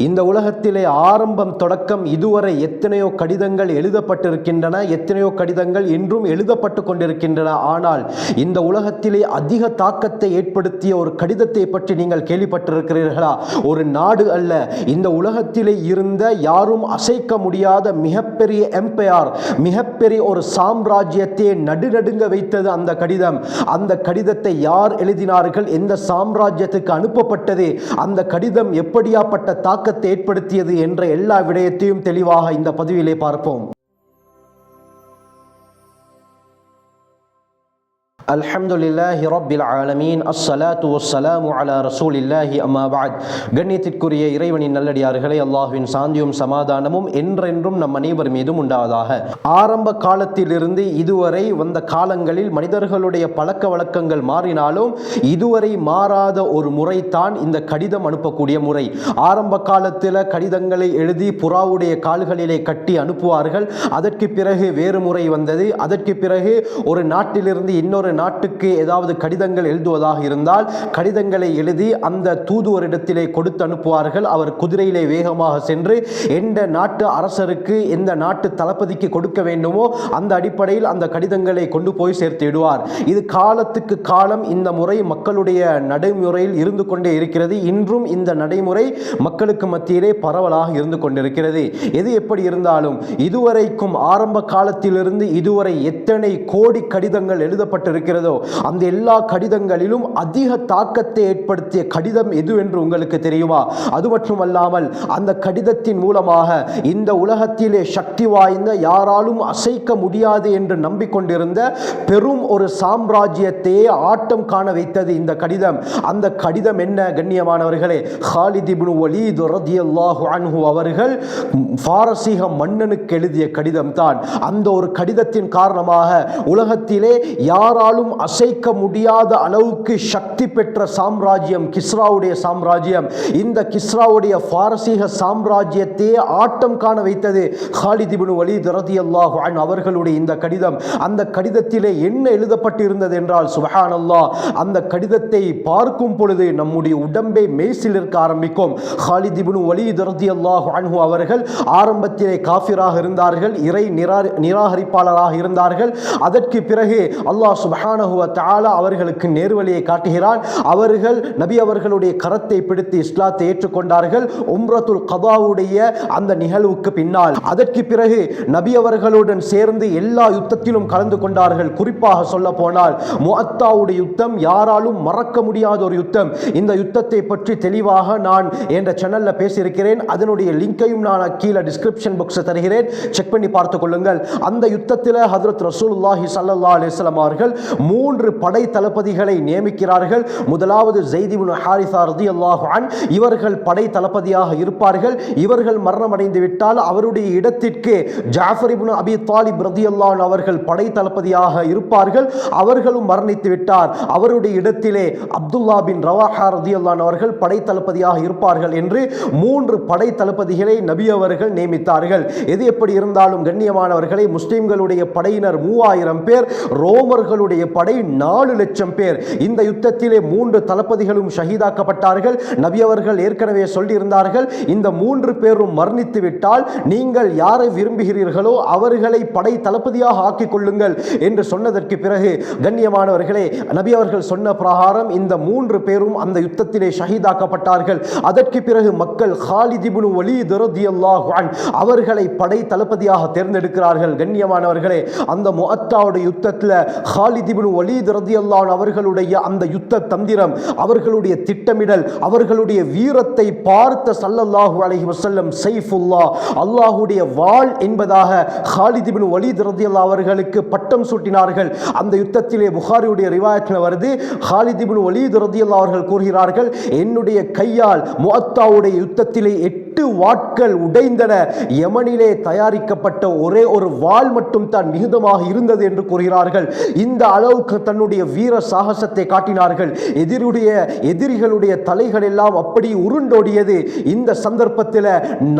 இந்த உலகத்திலே ஆரம்பம் தொடக்கம் இதுவரை எத்தனையோ கடிதங்கள் எழுதப்பட்டிருக்கின்றன, எத்தனையோ கடிதங்கள் இன்றும் எழுதப்பட்டு கொண்டிருக்கின்றன. ஆனால் இந்த உலகத்திலே அதிக தாக்கத்தை ஏற்படுத்திய ஒரு கடிதத்தை பற்றி நீங்கள் கேள்விப்பட்டிருக்கிறீர்களா? ஒரு நாடு அல்ல, இந்த உலகத்திலே இருந்த யாரும் அசைக்க முடியாத மிகப்பெரிய எம்பையர், மிகப்பெரிய ஒரு சாம்ராஜ்யத்தை நடுநடுங்க வைத்தது அந்த கடிதம். அந்த கடிதத்தை யார் எழுதினார்கள், எந்த சாம்ராஜ்யத்துக்கு அனுப்பப்பட்டது, அந்த கடிதம் எப்படியாப்பட்ட தாக்கத்தை ஏற்படுத்தியது என்ற எல்லா விடயத்தையும் தெளிவாக இந்த பதிவிலே பார்ப்போம். அல்ஹம்துலில்லாஹி ரப்பில் ஆலமீன், அஸ்ஸலாத்து வஸ்ஸலாமு அலா ரசூலில்லாஹி அம்மா பஅத். கண்ணியத்திற்குரிய இறைவனின் நல்லடியார்களே, அல்லாஹ்வின் சாந்தியும் சமாதானமும் என்றென்றும் நம் அனைவர் மீதும் உண்டாவதாக. ஆரம்ப காலத்திலிருந்து இதுவரை வந்த காலங்களில் மனிதர்களுடைய பழக்க வழக்கங்கள் மாறினாலும் இதுவரை மாறாத ஒரு முறைதான் இந்த கடிதம் அனுப்பக்கூடிய முறை. ஆரம்ப காலத்தில் கடிதங்களை எழுதி புறாவுடைய கால்களிலே கட்டி அனுப்புவார்கள். அதற்கு பிறகு வேறு முறை வந்தது. அதற்கு பிறகு ஒரு நாட்டிலிருந்து இன்னொரு நாட்டுக்கு ஏதாவது கடிதங்கள் எழுதுவதாக இருந்தால் கடிதங்களை எழுதி அந்த தூதுவரிடத்திலே கொடுத்து அனுப்புவார்கள். அவர் குதிரையிலே வேகமாக சென்று எந்த நாட்டு அரசருக்கு, எந்த நாட்டு தளபதிக்கு கொடுக்க வேண்டுமோ அந்த அடிப்படையில் அந்த கடிதங்களை கொண்டு போய் சேர்த்து விடுவார். இது காலத்துக்கு காலம் இந்த முறை மக்களுடைய நடைமுறையில் இருந்து கொண்டே இருக்கிறது. இன்றும் இந்த நடைமுறை மக்களுக்கு மத்தியிலே பரவலாக இருந்து கொண்டிருக்கிறது. எது எப்படி இருந்தாலும் இதுவரைக்கும் ஆரம்ப காலத்திலிருந்து இதுவரை எத்தனை கோடி கடிதங்கள் எழுதப்பட்டிருக்கிறது, அந்த எல்லா கடிதங்களிலும் அதிக தாக்கத்தை ஏற்படுத்திய கடிதம் எது என்று உங்களுக்கு தெரியுமா? அது மட்டுமல்லாமல் அந்த கடிதத்தின் மூலமாக இந்த உலகத்திலே சக்தி வாய்ந்த, யாராலும் அசைக்க முடியாது என்று நம்பிக்கொண்டிருந்த பெரும் ஒரு சாம்ராஜ்யத்தையே ஆட்டம் காண வைத்தது இந்த கடிதம். அந்த கடிதம் என்ன கண்ணியமானவர்களே? ஹாலித் இப்னு வலீத் ரலியல்லாஹு அன்ஹு அவர்கள் பாரசீக மன்னனுக்கு எழுதிய கடிதம் தான். அந்த ஒரு கடிதத்தின் காரணமாக உலகத்திலே யாராலும் அசைக்க முடியாத அளவுக்கு சக்தி பெற்ற சாம்ராஜ்யம் கிஸ்ராவுடைய சாம்ராஜ்யம். இந்த கிஸ்ராவுடைய பாரசீக சாம்ராஜ்யத்தை ஆட்டம் காண வைத்தது ஹாலித் இப்னு வலீத் ரலியல்லாஹு அன்ஹு அவர்களுடைய இந்த கடிதம். அந்த கடிதத்திலே என்ன எழுதப்பட்டிருந்தது என்றால், சுப்ஹானல்லாஹ், அந்த கடிதத்தை பார்க்கும் பொழுது நம்முடைய உடம்பை மெய்சிலிருக்க ஆரம்பிக்கும். ஹாலித் இப்னு வலீத் ரலியல்லாஹு அன்ஹு அவர்கள் ஆரம்பத்திலே காஃபிராக இருந்தார்கள், இறை நிராகரிப்பாளராக இருந்தார்கள். அதற்கு பிறகு அல்லாஹ் சுப்ஹானஹு வ தஆலா அவர்களுக்கு நேர்வழியை காட்டுகிறான். அவர்கள் நபி அவர்களுடைய கரத்தை பிடித்து இஸ்லாத்தை ஏற்றுக்கொண்டார்கள் உம்ரத்துல் கதாவுடைய அந்த நிகழ்வுக்கு பின்னால். அதற்கு பிறகு நபி அவர்களுடன் சேர்ந்து எல்லா யுத்தத்திலும் கலந்து கொண்டார்கள். குறிப்பாக சொல்ல போனால் முஅத்தாவுடைய யுத்தம் யாராலும் மறக்க முடியாத ஒரு யுத்தம். இந்த யுத்தத்தை பற்றி தெளிவாக நான் என்ற சேனல்ல பேசியிருக்கிறேன். அதனுடைய லிங்கையும் நான் கீழே டிஸ்கிரிப்ஷன் பாக்ஸ் தருகிறேன், செக் பண்ணி பார்த்துக் கொள்ளுங்கள். அந்த யுத்தத்தில் ஹஜ்ரத் ரசூலுல்லாஹி ஸல்லல்லாஹு அலைஹி வஸல்லம் அவர்கள் 3 படை தளபதிகளை நியமிக்கிறார்கள். முதலாவது ஸைத் இப்னு ஹாரிஸா ரலியல்லாஹு அன்ஹு, இவர்கள் படை தளபதியாக இருப்பார்கள். இவர்கள் மரணமடைந்து விட்டால் அவருடைய இடத்திற்கு ஜாஃபர் இப்னு அபி தாலிப் ரலியல்லாஹு அன்ஹு அவர்கள் படை தளபதியாக இருப்பார்கள். அவர்களும் மரணித்து விட்டார். அவருடைய இடத்திலே அப்துல்லா பின் ரவாஹா ரலியல்லாஹு அன்ஹு அவர்கள் படை தளபதியாக இருப்பார்கள் என்று 3 படை தளபதிகளை நபி அவர்கள் நியமித்தார்கள். எது எப்படி இருந்தாலும் கண்ணியமானவர்களை, முஸ்லிம்களுடைய படையினர் 3000 பேர், ரோமர்களுடைய படை 4 லட்சம் பேர். இந்த யுத்தத்திலே 3 தளபதிகளும் ஷஹீதாக்கப்பட்டார்கள். நபி அவர்கள் ஏற்கனவே சொல்லியிருந்தார்கள், இந்த 3 பேரும் மரணித்து விட்டால் நீங்கள் யாரை விரும்புகிறீர்களோ அவர்களை படை தளபதியாக ஆக்கிக் கொள்ளுங்கள் என்று சொன்னதற்கு பிறகு கண்ணியமானவர்களே, நபி அவர்கள் சொன்ன பிரகாரம் இந்த 3 பேரும் அந்த யுத்தத்திலே ஷஹீதாக்கப்பட்டார்கள். அதற்கு பிறகு மக்கள் ஹாலித் இப்னு வலீத் ரலியல்லாஹு அன்ஹு அவர்களை படை தளபதியாக தேர்ந்தெடுக்கிறார்கள். கண்ணியமானவர்களே, அந்த முஅத்தாவுடைய யுத்தத்தில் ஹாலித் இப்னு வலீத் ரலியல்லாஹு அன்ஹு அவர்களுடைய அந்த யுத்த தந்திரம், அவர்களுடைய திட்டமிடல், அவர்களுடைய வீரத்தை பார்த்த ஸல்லல்லாஹு அலைஹி வஸல்லம் ஸைஃபுல்லாஹ், அல்லாஹ்வுடைய வாள் என்பதாக ஹாலித் இப்னு வலீத் ரலியல்லாஹு அவர்களுக்கு பட்டம் சூட்டினார்கள். அந்த யுத்தத்திலே புகாரியுடைய ரிவாயத்தில் வருது, ஹாலித் இப்னு வலீத் ரலியல்லாஹு அவர்கள் கூறுகிறார்கள், என்னுடைய கையால் முஅத்தாவுடைய யுத்தத்திலே 8 வாட்கள் உடைந்தன. யமனிலே தயாரிக்கப்பட்ட ஒரே ஒரு வாள் மட்டும் தான் மிகுதமாக இருந்தது என்று கூறுகிறார்கள். இந்த அளவுக்கு தன்னுடைய வீர சாகசத்தை காட்டினார்கள். எதிரிகளுடைய தலைகள் எல்லாம் அப்படி உருண்டோடியது. இந்த சந்தர்ப்பத்தில்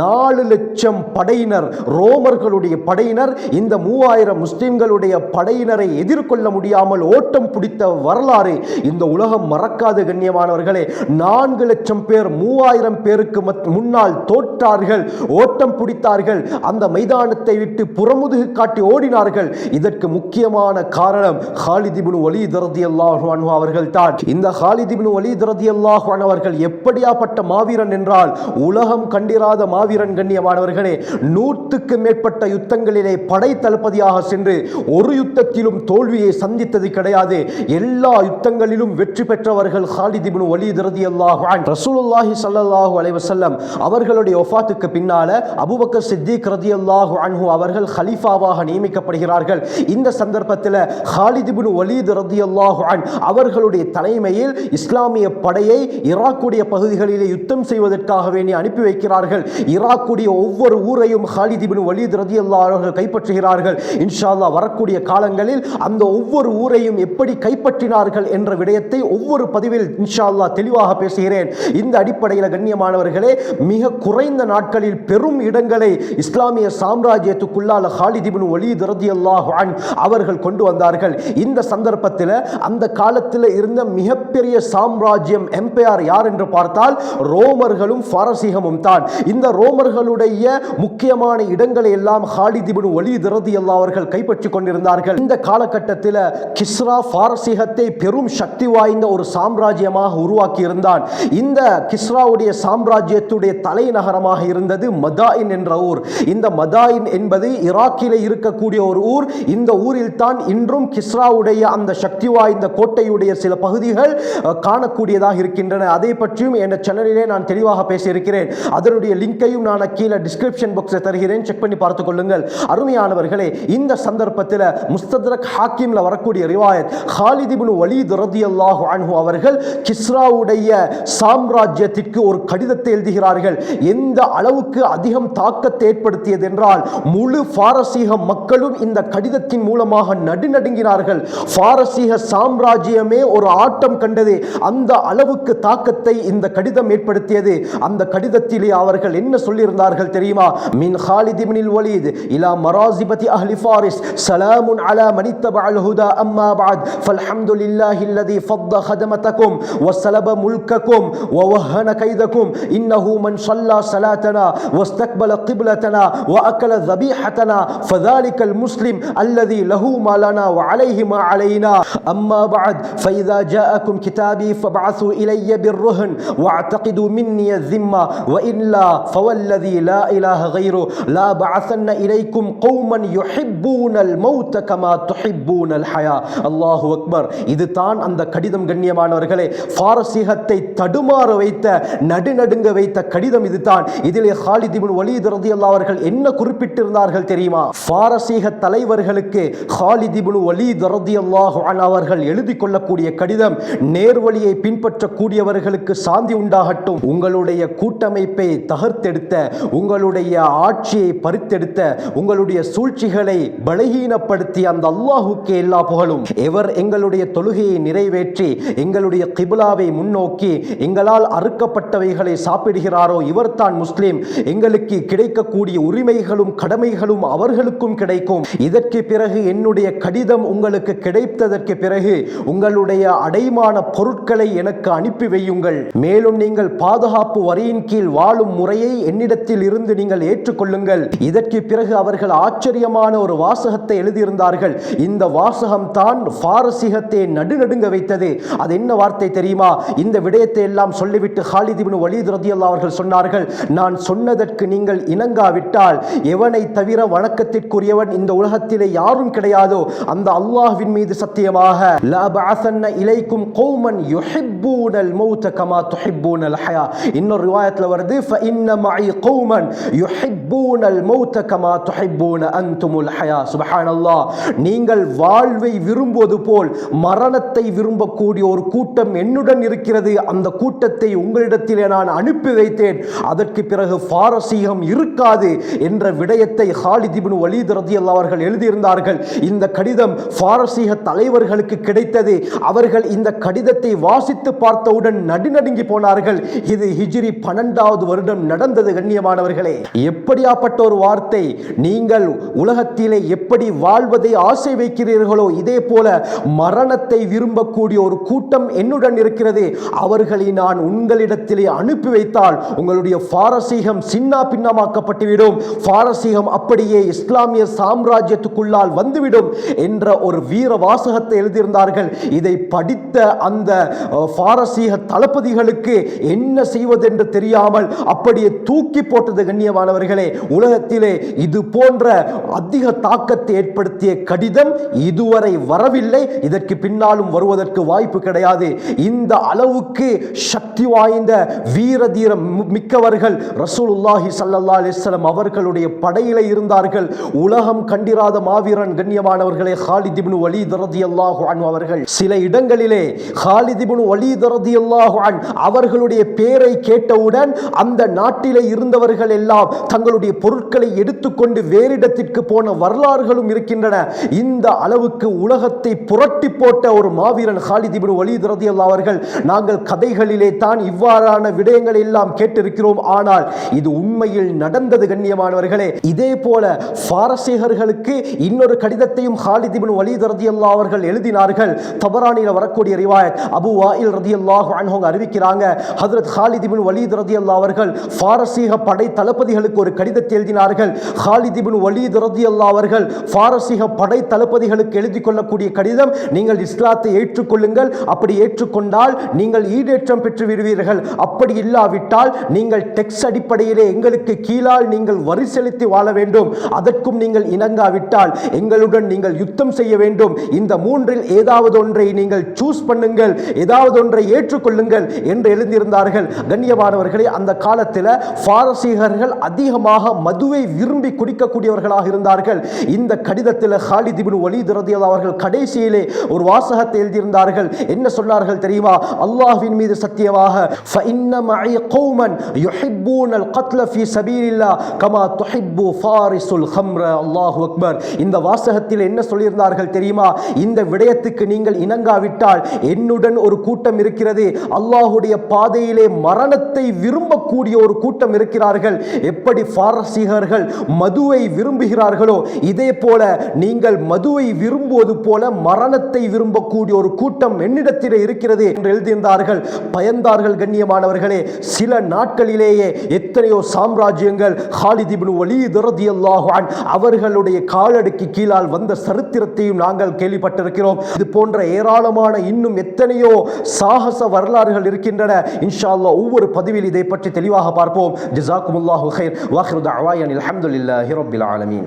4 லட்சம் படையினர், ரோமர்களுடைய படையினர் இந்த 3000 முஸ்லிம்களுடைய படையினரை எதிர்கொள்ள முடியாமல் ஓட்டம் பிடித்த வரலாறு இந்த உலகம் மறக்காது. கண்ணியமானவர்களே, 4 லட்சம் பேர் 3000 பேருக்கு முன்னால் தோற்றார்கள், ஓட்டம் பிடித்தார்கள், அந்த மைதானத்தை விட்டு புறமுதுகு காட்டி ஓடினார்கள். இதற்கு முக்கியமான காரணம் காலித் இப்னு வலீத் ரலியல்லாஹு அன்ஹு அவர்கள் தான். இந்த காலித் இப்னு வலீத் ரலியல்லாஹு அன்ஹு அவர்கள் எப்படியாப்பட்ட மாவீரன் என்றால் உலகம் கண்டிராத மாவீரன். கண்ணியமானவர்களே, 100க்கு மேற்பட்ட யுத்தங்களிலே படை தளபதியாக சென்று ஒரு யுத்தத்திலும் தோல்வியை சந்தித்தது கிடையாது. எல்லா யுத்தங்களிலும் வெற்றி பெற்றவர்கள் காலித் இப்னு வலீத் ரலியல்லாஹு அன்ஹு. ரசூலுல்லாஹி ஸல்லல்லாஹு அலைஹி வஸல்லம் அவர்களுடைய வஃபாத்துக்கு பின்னால அபூபக்கர் சித்திக் ரலியல்லாஹு அன்ஹு அவர்கள் கலீஃபாவாக நியமிக்கப்படுகிறார்கள். இந்த சந்தர்ப்பத்தில் காலித் இப்னு வலீத் ரலியல்லாஹு அன்ஹு அவர்களுடைய தலைமையில் இஸ்லாமிய படையை ஈராக்குடைய பகுதிகளிலே யுத்தம் செய்வதற்காக வேண்டி அனுப்பி வைக்கிறார்கள். ஈராக்குடைய ஒவ்வொரு ஊரையும் காலித் இப்னு வலீத் ரலியல்லாஹு அன்ஹு அவர்கள் கைப்பற்றுகிறார்கள். இன்ஷா அல்லாஹ் வரக்கூடிய காலங்களில் அந்த ஒவ்வொரு ஊரையும் எப்படி கைப்பற்றினார்கள் என்ற விடயத்தை ஒவ்வொரு பதிவில் இன்ஷா அல்லாஹ் தெளிவாக பேசுகிறேன். இந்த அடிப்படையில் கண்ணியமானவர்களே, மிக குறைந்த நாட்களில் பெரும் இடங்களை இஸ்லாமிய சாம்ராஜ்யத்துக்குள்ளால காலித் இப்னு வலீத் ரலியல்லாஹு அன்ஹு அவர்கள் கொண்டு வந்தார்கள். இந்த சந்தர்ப்பத்தில் அந்த காலத்தில் இருந்த மிகப்பெரிய சாம்ராஜ்யம் எம்பையர் யார் என்று பார்த்தால் ரோமர்களும் பாரசீகமும் தான். இந்த ரோமர்களுடைய முக்கியமான இடங்களை எல்லாம் காலித் இப்னு வலீத் ரலியல்லாஹு அவர்கள் கைப்பற்றிக் கொண்டிருந்தார்கள். இந்த காலகட்டத்தில் கிஸ்ரா பாரசீகத்தை பெரும் சக்தி வாய்ந்த ஒரு சாம்ராஜ்யமாக உருவாக்கி இருந்தான். இந்த கிஸ்ராவுடைய சாம்ராஜ்யத்துடைய தலைநகரமாக இருந்தது மதாயின் என்ற ஊர். இந்த மதாயின் என்பது ஈராக்கிலே இருக்கக்கூடிய ஒரு ஊர். இந்த ஊரில் தான் இன்றும் கிஸ்ராவுடைய அந்த சக்தி வாய்ந்த கோட்டையுடைய சில பகுதிகள் காணக்கூடியதாக இருக்கின்றன. அதை பற்றியும் என் சேனலிலே நான் தெளிவாக பேசியிருக்கிறேன். அதனுடைய லிங்கையும் நான் கீழே டிஸ்கிரிப்ஷன் பாக்ஸில் தருகிறேன், செக் பண்ணி பார்த்துக் கொள்ளுங்கள். அருமையானவர்களே, இந்த சந்தர்ப்பத்தில் முஸ்தத்ரக் ஹாக்கிம்ல வரக்கூடிய ரிவாயத் காலித் இப்னு வலீத் ரலியல்லாஹு அன்ஹு அவர்கள் கிஸ்ராவுடைய சாம்ராஜ்யத்திற்கு ஒரு கடிதத்தை எழுதுகிறார்கள். எந்த அளவுக்கு அதிகம் தாக்கத்தை ஏற்படுத்தியது என்றால் முழு பாரசீக மக்களும் இந்த கடிதத்தின் மூலமாக நடுநடுங்கினார்கள். பாரசீக சாம்ராஜ்யமே ஒரு ஆட்டம் கண்டது. அந்த அளவுக்கு தாக்கத்தை இந்த கடிதம் ஏற்படுத்தியது. அந்த கடிதத்திலே அவர்கள் என்ன சொல்லியிருந்தார்கள் தெரியுமா? மின் காலித் இப்னுல் வலீத் இலா மராசிபதி அஹ்லி ஃபாரிஸ் சலாமுன் அலா மன் இத்தபஅல் ஹுதா அம்மா பஅத் ஃபல்ஹம்துலில்லாஹி அல்லதி ஃபத்த خدمتكم وسلب ملككم ووهن كيدكم إنه من صلى صلاتنا واستقبل قبلتنا وأكل ذبيحتنا فذلك المسلم الذي له ما لنا وعليه ما علينا أما بعد فإذا جاءكم كتابي فابعثوا إلي بالرهن واعتقدوا مني الذمة وإلا فوالذي لا إله غيره لا بعثن إليكم قوما يحبون الموت كما تحبون الحياة. الله أكبر. இது தான் அந்த கடிதம். கண்ணியமானவர்களே, பாரசீகத்தை தடுமாற வைத்த, நடுநடுங்க வைத்த கடிதம் இதுதான். இதிலே காலித் இப்னு வலீத் ரலியல்லாஹு அவர்கள் என்ன குறிப்பிட்டிருந்தார்கள் தெரியுமா? பாரசீக தலைவர்களுக்கு காலித் இப்னு வலீத் ரலியல்லாஹு அன்ஹு அவர்கள் எழுதி கொள்ளக்கூடிய கடிதம், நேர்வழியை பின்பற்றக்கூடியவர்களுக்கு சாந்தி உண்டாகட்டும். உங்களுடைய கூட்டமைப்பை தகர்த்தெடுத்த, உங்களுடைய ஆட்சியை பறித்தெடுத்த, உங்களுடைய சூழ்ச்சிகளை பலகீனப்படுத்திய அந்த அல்லாஹ்வுக்கே எல்லா புகழும். எவர் எங்களுடைய தொழுகையை நிறைவேற்றி எங்களுடைய கிப்லாவை முன்னோக்கி எங்களால் அறுக்கப்பட்டவைகளை சாப்பிடுகிறாரோ இவர்தான் முஸ்லிம். எங்களுக்கு கிடைக்கக்கூடிய உரிமைகளும் கடமைகளும் அவர்களுக்கும் கிடைக்கும். இதற்கு பிறகு என்னுடைய கடிதம் உங்களுக்கு கிடைத்ததற்கு பிறகு உங்களுடைய அடைமான பொருட்களை எனக்கு அனுப்பி வையுங்கள். மேலும் நீங்கள் பாதுகாப்பு வரியின் கீழ் வாழும் முறையை என்னிடத்தில் இருந்து நீங்கள் ஏற்றுக்கொள்ளுங்கள். இதற்கு பிறகு அவர்கள் ஆச்சரியமான ஒரு வாசகத்தை எழுதியிருந்தார்கள். இந்த வாசகம் தான் பாரசீகத்தை நடுநடுங்க வைத்தது. அது என்ன வார்த்தை தெரியுமா? இந்த விடயத்தை எல்லாம் சொல்லிவிட்டு காலித் இப்னு வலீத் ரலியல்லாஹு அவர்கள் சொன்னார்கள், நான் சொன்னதற்கு நீங்கள் இணங்காவிட்டால் எவனை தவிர வணக்கத்திற்குரியவன் இந்த உலகத்திலே யாரும் கிடையாதோ அந்த அல்லாஹ்வின் மீது சத்தியமாக லா பஅஸன்ன இலைக்கும் கௌமன் யுஹிப்பூனல் மௌத கமா துஹிப்பூனல் ஹயா. இன்னொரு ரிவாயத்துல வருது ஃபஇன்ன மஇ கௌமன் யுஹிப்பூனல் மௌத கமா துஹிப்பூன அன்துமுல் ஹயா. சுப்ஹானல்லாஹ். நீங்கள் வாழ்வை விரும்புவது போல் மரணத்தை விரும்பக்கூடிய ஒரு கூட்டம் என்னுடன் இருக்கிறது. அந்த கூட்டத்தை உங்களிடத்திலே நான் அனுப்பி வைத்தேன். அதற்கு பிறகு பாரசீகம் இருக்காது என்ற விடயத்தை காலித் இப்னு வலீத் ரலியல்லாஹு அவர்கள் எழுதியிருந்தார்கள். இந்த கடிதம் பாரசீக தலைவர்களுக்கு கிடைத்தது. அவர்கள் இந்த கடிதத்தை வாசித்து பார்த்தவுடன் நடுநடுங்கி போனார்கள். இது ஹிஜ்ரி 12வது வருடம் நடந்தது. கண்ணியமானவர்களே, எப்படியாப்பட்ட ஒரு வார்த்தை! நீங்கள் உலகத்திலே எப்படி வாழ்வதை ஆசை வைக்கிறீர்களோ இதே போல மரணத்தை விரும்பக்கூடிய ஒரு கூட்டம் என்னுடன் இருக்கிறது. அவர்களை நான் உங்களிடத்திலே அனுப்பி வைத்தால் உங்களுடைய உங்களுடைய பாரசீகம் சின்ன பின்னமாக்கப்பட்டுவிடும், பாரசீகம் அப்படியே இஸ்லாமிய சாம்ராஜ்யத்துக்குள்ளால் வந்துவிடும் என்ற ஒரு வீர வாசகத்தை எழுதியிருந்தார்கள். இதை படித்த அந்த பாரசீக தளபதிகளுக்கு என்ன செய்வதென்று தெரியாமல் அப்படியே தூக்கி போட்டது. கண்ணியமானவர்களே, உலகத்திலே இது போன்ற அதிக தாக்கத்தை ஏற்படுத்திய கடிதம் இதுவரை வரவில்லை, இதற்கு பின்னாலும் வருவதற்கு வாய்ப்பு கிடையாது. இந்த அளவுக்கு சக்தி வாய்ந்த வீரதீர மிக்கவர்கள் ரசூலுல்லாஹி ஸல்லல்லாஹு அலைஹி வஸல்லம் அவர்களுடைய படையிலே இருந்தார்கள். உலகம் கண்டிராத மாவீரன் கண்ணியமானவர்களே காலித் இப்னு வலீத் ரலியல்லாஹு அன்ஹு அவர்கள். சில இடங்களிலே காலித் இப்னு வலீத் ரலியல்லாஹு அன்ஹு அவர்களுடைய பெயரை கேட்டவுடன் அந்த நாட்டிலே இருந்தவர்கள் எல்லாம் தங்களுடைய பொருட்களை எடுத்துக்கொண்டு வேறு இடத்திற்கு போன வரலாறுகளும் இருக்கின்றன. இந்த அளவுக்கு உலகத்தை புரட்டி போட்ட ஒரு மாவீரன் காலித் இப்னு வலீத் ரலியல்லாஹு அவர்கள். நாங்கள் கதைகளிலே தான் இவ்வாறான விடயங்கள் எல்லாம் கேட்டிருக்கிறோம், ஆனால் இது உண்மையில் நடந்தது. கண்ணியமானவர்களே, இதே போல பாரசீகர்களுக்கு இன்னொரு கடிதத்தையும் காலித் இப்னு வலீத் ரலியல்லாஹு அவர்கள் எழுதினார்கள். தபரானியில் வரக்கூடிய ரிவாயத், அபு வாயில் ரலியல்லாஹு அன்ஹு அறிவிக்கிறாங்க, ஹஜ்ரத் காலித் இப்னு வலீத் ரலியல்லாஹு அவர்கள் பாரசீக படை தளபதிகளுக்கு ஒரு கடிதத்தை எழுதினார்கள். காலித் இப்னு வலீத் ரலியல்லாஹு அவர்கள் பாரசீக படை தளபதிகளுக்கு எழுதி கொள்ளக்கூடிய கடிதம், நீங்கள் இஸ்லாத்தை ஏற்றுக்கொள்ளுங்கள், அப்படி ஏற்றுக்கொண்டால் நீங்கள் ஈடேற்றம் பெற்று விடுவீர்கள், அப்படி இல்லாவிட்டால் நீங்கள் டெக்ஸ் அடிப்படையிலே எங்களுக்கு கீழால் நீங்கள் வரி செலுத்தி வாழ வேண்டும், அதற்கும் நீங்கள் இணங்காவிட்டால் எங்களுடன் நீங்கள் யுத்தம் செய்ய வேண்டும், இந்த மூன்றில் ஏதாவது ஒன்றை நீங்கள் சூஸ் பண்ணுங்கள், ஏதாவது ஒன்றை ஏற்றுக்கொள்ளுங்கள் என்று எழுதியிருந்தார்கள். கண்ணியமானவர்களே, அந்த காலத்தில் பாரசீகர்கள் அதிகமாக மதுவை விரும்பி குடிக்கக்கூடியவர்களாக இருந்தார்கள். இந்த கடிதத்தில் காலித் இப்னு வலீத் ரலியல்லாஹு அவர்கள் கடைசியிலே ஒரு வாசகத்தை எழுதியிருந்தார்கள். என்ன சொன்னார்கள் தெரியுமா? அல்லாஹ்வின் மீது சத்தியமாக, فإن معي قوما يحبون القتل في سبيل الله كما تحب فارس الخمر. அல்லாஹு அக்பர். இந்த வாசகத்தில் என்ன சொல்லியிருந்தார்கள் தெரியுமா? இந்த விடயத்துக்கு நீங்கள் இணங்காவிட்டால் என்னுடன் ஒரு கூட்டம் இருக்கிறது, அல்லாஹுடைய பாதையிலே மரணத்தை விரும்பக்கூடிய ஒரு கூட்டம் இருக்கிறார்கள். எப்படி பாரசீகர்கள் மதுவை விரும்புகிறார்களோ இதே போல நீங்கள் மதுவை விரும்புவது போல மரணத்தை விரும்பக்கூடிய ஒரு கூட்டம் என்னிடத்திலே இருக்கிறது என்று எழுதியிருந்தார்கள். பயந்தார்கள். கண்ணியமானவர்களே, சில நாட்களிலேயே எத்தனையோ சாம்ராஜ்யங்கள் காலித் இப்னு வலீத் ரலியல்லாஹு அன்ஹு அவர்களுடைய காலடிக்கு கீழால் வந்த சரித்திரத்தையும் நாங்கள் கேள்விப்பட்டிருக்கிறோம். இது போன்ற ஏராளமான இன்னும் எத்தனையோ சாகச வரலாறுகள் இருக்கின்றன. இன்ஷா அல்லாஹ் ஒவ்வொரு பதிவில் இதை பற்றி தெளிவாக பார்ப்போம். ஜஸாக்குமுல்லாஹு கைர். வஆகிரு தஅவானா அல்ஹம்துலில்லாஹி ரப்பில் ஆலமீன்.